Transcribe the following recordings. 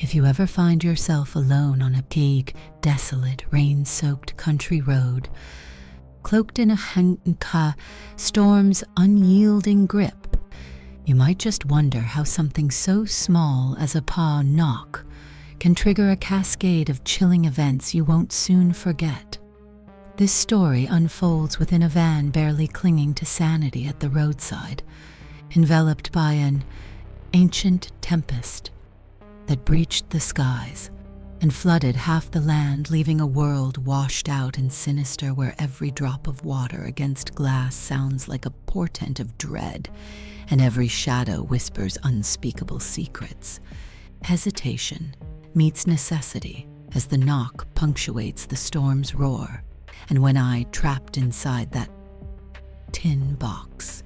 If you ever find yourself alone on a big, desolate, rain-soaked country road, cloaked in a storm's unyielding grip, you might just wonder how something so small as a paw knock can trigger a cascade of chilling events you won't soon forget. This story unfolds within a van barely clinging to sanity at the roadside, enveloped by an ancient tempest that breached the skies and flooded half the land, leaving a world washed out and sinister where every drop of water against glass sounds like a portent of dread and every shadow whispers unspeakable secrets. Hesitation meets necessity as the knock punctuates the storm's roar, and when I, trapped inside that tin box,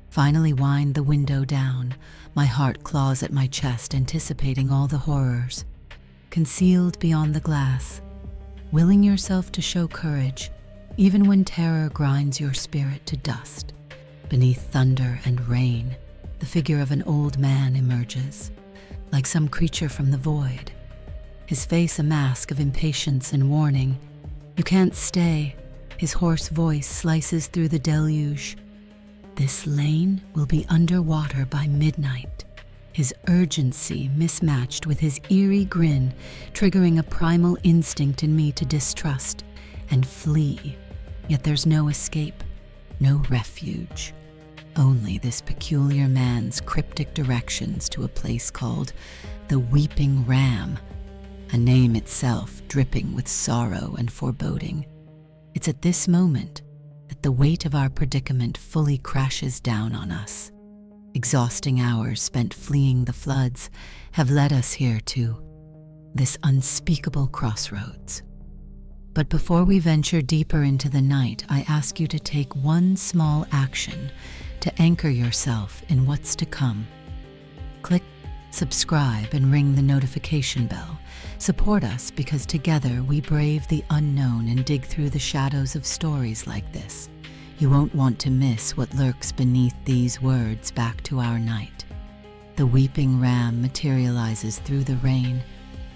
finally wind the window down, my heart claws at my chest, anticipating all the horrors concealed beyond the glass, willing yourself to show courage, even when terror grinds your spirit to dust. Beneath thunder and rain, the figure of an old man emerges, like some creature from the void, his face a mask of impatience and warning. "You can't stay," his hoarse voice slices through the deluge. "This lane will be underwater by midnight." His urgency mismatched with his eerie grin, triggering a primal instinct in me to distrust and flee. Yet there's no escape, no refuge. Only this peculiar man's cryptic directions to a place called the Weeping Ram, a name itself dripping with sorrow and foreboding. It's at this moment that the weight of our predicament fully crashes down on us. Exhausting hours spent fleeing the floods have led us here to this unspeakable crossroads. But before we venture deeper into the night, I ask you to take one small action to anchor yourself in what's to come. Click subscribe and ring the notification bell. Support us because together we brave the unknown and dig through the shadows of stories like this. You won't want to miss what lurks beneath these words back to our night. The Weeping Ram materializes through the rain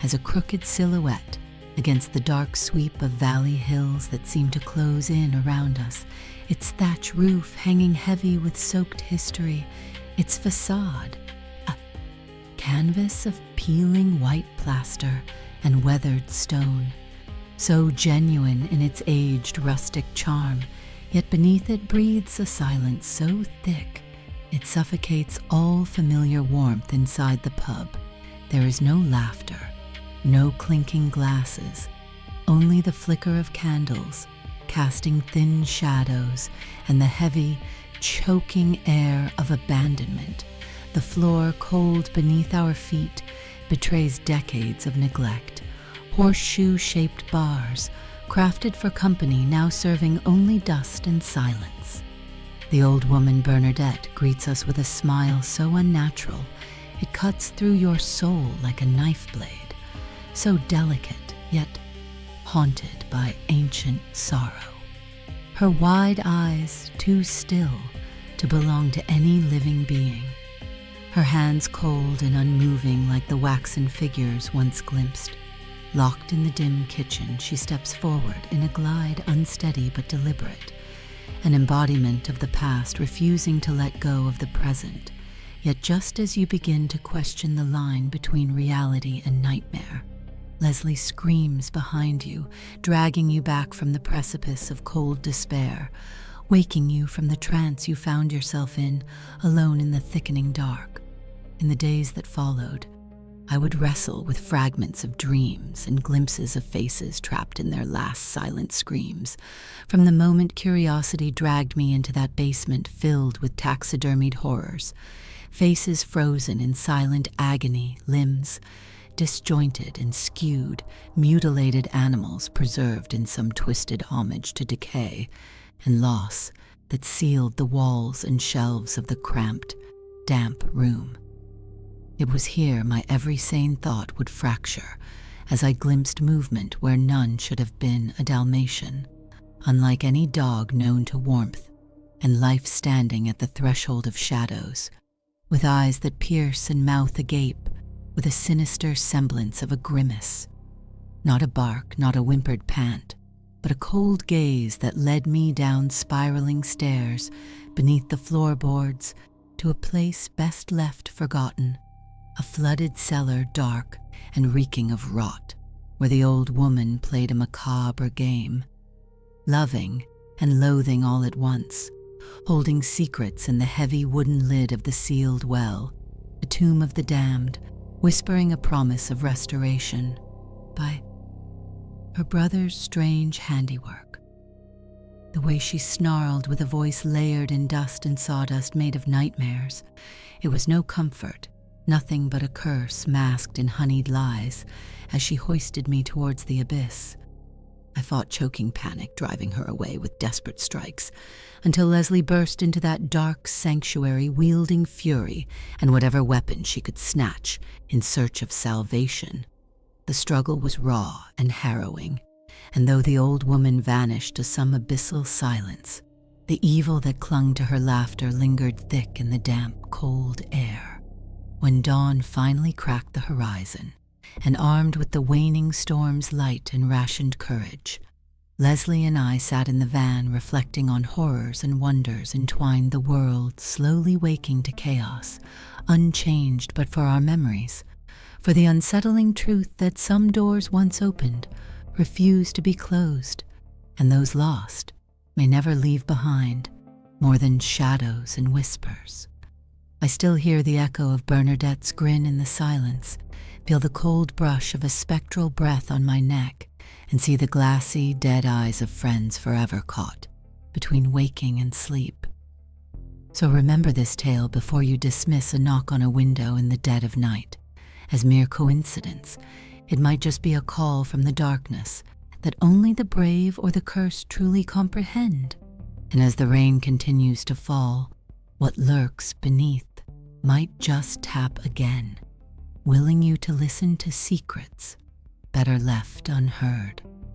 as a crooked silhouette against the dark sweep of valley hills that seem to close in around us, its thatch roof hanging heavy with soaked history, its facade a canvas of peeling white plaster and weathered stone, so genuine in its aged rustic charm, yet beneath it breathes a silence so thick it suffocates all familiar warmth inside the pub. There is no laughter, no clinking glasses, only the flicker of candles casting thin shadows and the heavy, choking air of abandonment. The floor, cold beneath our feet, betrays decades of neglect. Horseshoe-shaped bars, crafted for company, now serving only dust and silence. The old woman Bernadette greets us with a smile so unnatural it cuts through your soul like a knife blade, so delicate yet haunted by ancient sorrow. Her wide eyes too still to belong to any living being. Her hands cold and unmoving like the waxen figures once glimpsed. Locked in the dim kitchen, she steps forward in a glide unsteady but deliberate, an embodiment of the past refusing to let go of the present. Yet just as you begin to question the line between reality and nightmare, Leslie screams behind you, dragging you back from the precipice of cold despair, waking you from the trance you found yourself in, alone in the thickening dark. In the days that followed, I would wrestle with fragments of dreams and glimpses of faces trapped in their last silent screams. From the moment curiosity dragged me into that basement filled with taxidermied horrors, faces frozen in silent agony, limbs disjointed and skewed, mutilated animals preserved in some twisted homage to decay and loss that sealed the walls and shelves of the cramped, damp room. It was here my every sane thought would fracture as I glimpsed movement where none should have been a Dalmatian, unlike any dog known to warmth, and life standing at the threshold of shadows, with eyes that pierce and mouth agape, with a sinister semblance of a grimace. Not a bark, not a whimpered pant, but a cold gaze that led me down spiraling stairs beneath the floorboards to a place best left forgotten, a flooded cellar dark and reeking of rot, where the old woman played a macabre game, loving and loathing all at once, holding secrets in the heavy wooden lid of the sealed well, a tomb of the damned, whispering a promise of restoration by her brother's strange handiwork. The way she snarled with a voice layered in dust and sawdust made of nightmares. It was no comfort, nothing but a curse masked in honeyed lies as she hoisted me towards the abyss. I fought choking panic, driving her away with desperate strikes, until Leslie burst into that dark sanctuary wielding fury and whatever weapon she could snatch in search of salvation. The struggle was raw and harrowing, and though the old woman vanished to some abyssal silence, the evil that clung to her laughter lingered thick in the damp, cold air. When dawn finally cracked the horizon, and armed with the waning storm's light and rationed courage, Leslie and I sat in the van reflecting on horrors and wonders entwined the world, slowly waking to chaos, unchanged but for our memories, for the unsettling truth that some doors once opened refuse to be closed, and those lost may never leave behind more than shadows and whispers. I still hear the echo of Bernadette's grin in the silence, feel the cold brush of a spectral breath on my neck, and see the glassy, dead eyes of friends forever caught between waking and sleep. So remember this tale before you dismiss a knock on a window in the dead of night as mere coincidence. It might just be a call from the darkness that only the brave or the cursed truly comprehend. And as the rain continues to fall, what lurks beneath might just tap again, willing you to listen to secrets better left unheard.